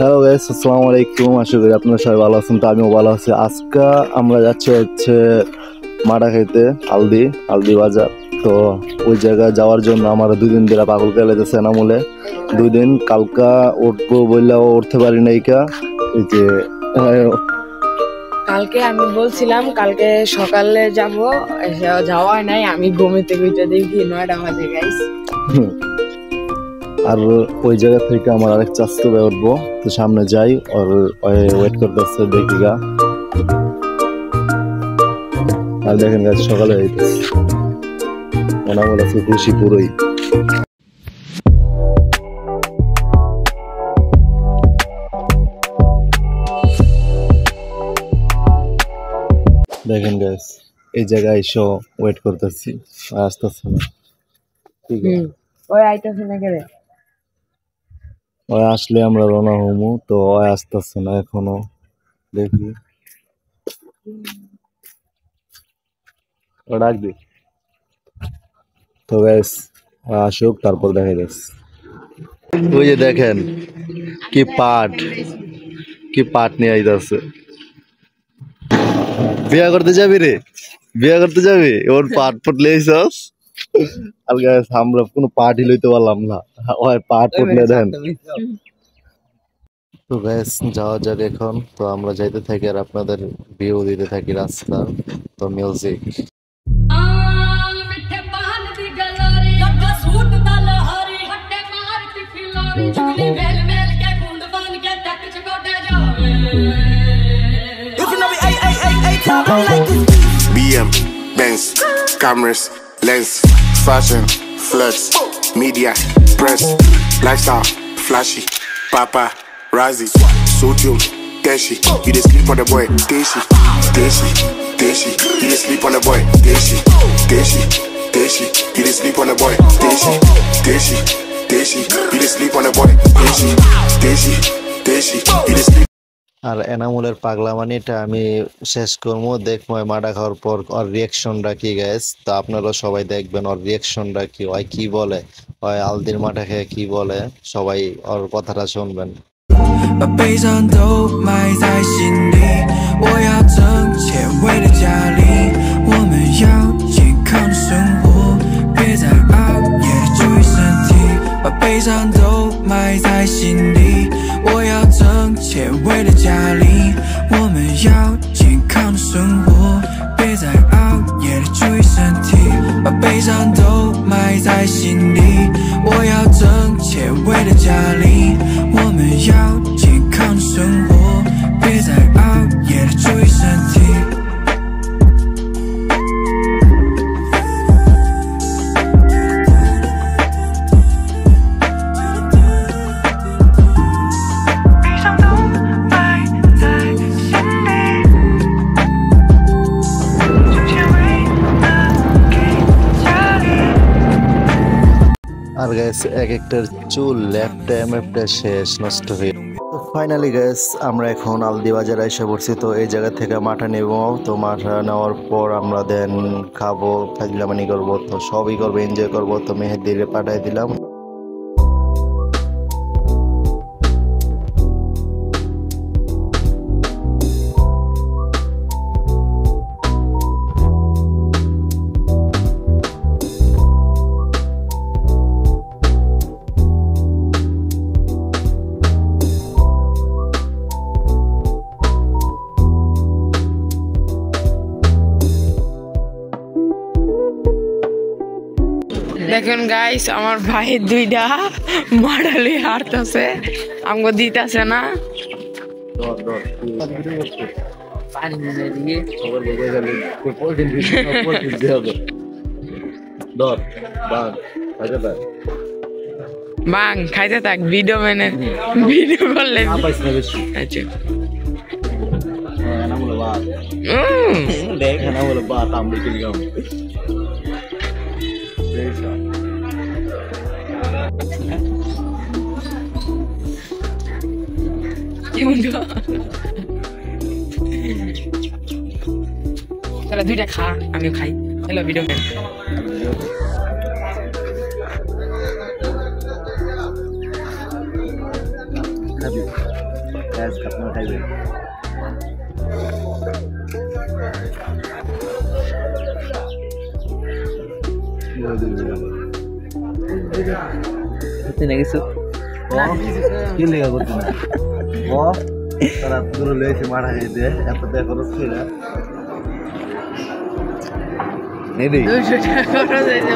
Hello guys, আসসালামু আলাইকুম। আশা করি আপনারা সবাই ভালো আছেন। তো আমিও ভালো আছি। আজকে আমরা যাচ্ছি মাঠা খাইতে, আলদি বাজার। তো ওই জায়গায় যাওয়ার জন্য আমার 2 দিন ধরে পাগল খেলাইতেছে এনামূলে। 2 দিন কালকা উঠবো বললেও উঠতে পারি নাই। এই যে কালকে আমি বলছিলাম কালকে সকালে যাব, যাওয়া নাই। আমি ঘুমিতে ঘুরতে দেখি 9টা বাজে গাইস। আর ওই জায়গা থেকে আমার আরেক চাস্তো ভাই উঠবো। তো সামনে যাই, আর ওয়েট করতেছে দেখি গা। আর দেখেন গাছ সকালে হইতেছে, এনামূল আছে খুশি পুরোই। দেখেন গাইস, এই জায়গায় এসে ওয়েট করতেছি, আসতেছে না। ঠিক আছে, ওই আইতাছে না কেরে? ওই আসলে আমরা রওনা হমু। তো ওই আসতেছে না এখনো, দেখি ও ডাক দি। তো গাইস আসুক, তারপর দেখা যাচ্ছে। ওই যে দেখেন কি পাট নিয়ে আইতাছে। বিয়া করতে যাবি রে? বিয়া করতে যাবি? ওর পাট ফুটলে আইসস। আর গাইস আমরা কোনো পার্টি লইতে পারলাম না, ওই পাট ফুটলে দেন। তো গাইস যাওয়া যাক এখন। তো আমরা যাইতে থাকি আর আপনাদের ভিউ দিতে থাকি রাস্তা। তো music BM, Benz, cameras, lens, fashion, flex, media, press, lifestyle, flashy, papa, Razzie, Sodium, Deshi, you just sleep on the boy, Deshi, you just sleep on the boy, Deshi, you just sleep on the boy, Deshi, you just sleep on the boy, Deshi, you just sleep. আর এনামুলের পাগলামানিটা আমি শেষ করবো, দেখবো মাডা খাওয়ার পর ওর রিয়াকশনটা কি guys. তো আপনারা সবাই দেখবেন ওর রিয়াকশনটা কি, ওই কি বলে, ওই আলদির মাঠা খেয়ে কি বলে, সবাই ওর কথাটা শুনবেন। 把悲伤都埋在心里，我要挣钱为了家里，我们要健康的生活，别再熬夜注意身体。把悲伤都埋在心里，我要挣钱为了家里，我们要健康的生活，别再熬夜注意身体。把悲伤都埋在心里，我要挣钱为了家里，我们要健康的生活，别再熬夜注意身体。আর গাইস এক একটার চুল লেফটে শেষ নষ্ট হয়ে। তো ফাইনালি গাইস আমরা এখন আলদি বাজারে এসে পড়ছি। তো এই জায়গা থেকে মাঠা নেব। তো মাঠা নেওয়ার পর আমরা দেন খাবো, ফাজলামানি করবো, তো সবই করবো, এনজয় করবো। তো মেহেদিরে পাঠাই দিলাম। দেখুন গাইস, আমার ভাই 2টা মডেলে হারতেছে, আমাকে দিতেছে না। বাং খাইতে থাক, ভিডিও করলে। আচ্ছা দেখ এনামুল বাত আমরা কিনলাম। তাহলে 2টা খা, আমিও খাই। Hello video game. খাবি খাইবে কিছু কি লেখা করতে না ও তারা পুরো লয়েছে মারা খাইতে এত টাকা খরচ করে নেই 200 টাকা খরচ হয়েছে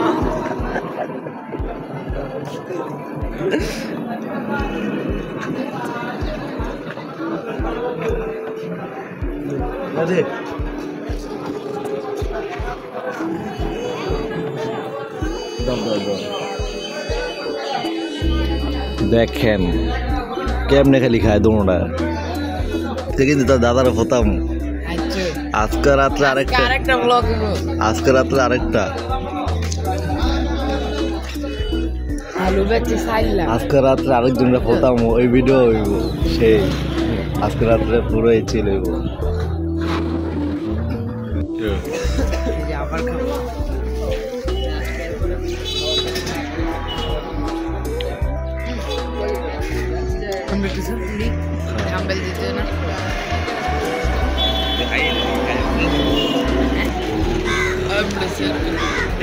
দেখেন কেমনে খালি খায় দোনোটা কিন্তু তার দাদার হতাম আজকে রাত্রে আরেকটা ব্লগ আজকে রাত্রে আরেকটা আলু বেচে সাইলা আজকে রাত্রে আরেকজনটা হতাম ওই ভিডিও হইব সেই আজকে রাত্রে পুরোই ছিল হইব আবার খাবো আমরা কিছু বলি হাম্বেল দিতে না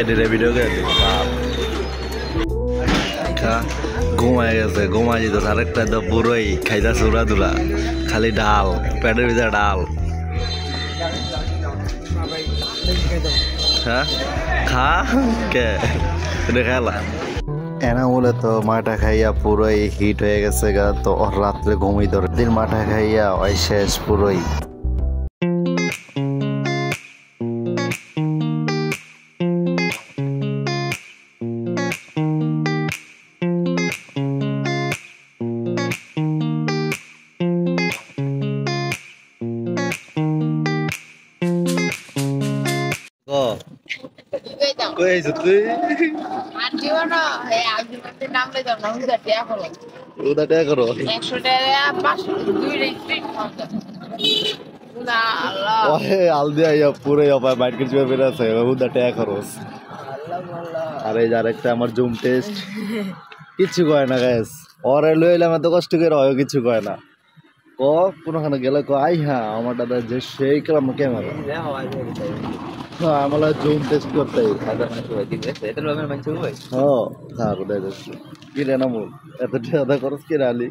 এডিটে ভিডিও করে ঘুমায় গেছে ঘুমায় যেত আরেকটা তো পুরোই খাইতাছে উড়াদুরা খালি ডাল পেটের ভিতরে ডাল হ্যাঁ খা কে খেলা এনামুলে তো মাটা খাইয়া পুরোই হিট হয়ে গেছে গা তো ওর রাত্রে ঘুমিয়ে ধরে দিন মাটা খাইয়া ওই শেষ পুরোই তুই ওটা টাকা করো 100 টাকা 500 ওহে আলদিয়া ইয়া পুরো অপায় বাইট কিছু বের আছে ওটা টাকা খরচ আর এই যার একটা আমার জুম টেস্ট কিছু কয় না গাইস ওরে লইলাম এত কষ্ট করে হয় কিছু কয় না ক কোনখানে গেলে ক আই হ্যাঁ আমার দাদা যে সেই কালাম ক্যামেরা হ্যাঁ আমার জুম টেস্ট করতে হ্যাঁ থাক দেখছি কি রে না মূল এত টাকা খরচ কি রালি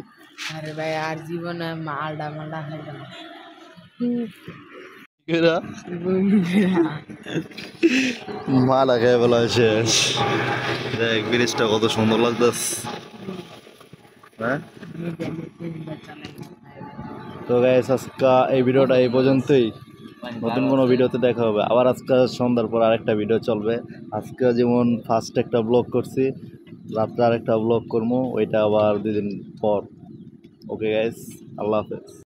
আরে ভাই আর জীবনে মালডা খাইতাম কেরা মালা খেয়ে বলা শেষ দেখ ব্রিজটা কত সুন্দর লাগতেছে হ্যাঁ তো গাইস আজকে এই ভিডিওটা এই পর্যন্তই নতুন কোনো ভিডিওতে দেখা হবে আবার আজকে সন্ধ্যার পর আরেকটা ভিডিও চলবে আজকে যেমন ফার্স্ট একটা ব্লগ করছি রাত্রে আরেকটা ব্লগ করবো ওইটা আবার 2 দিন পর ওকে গাইস আল্লাহ হাফেজ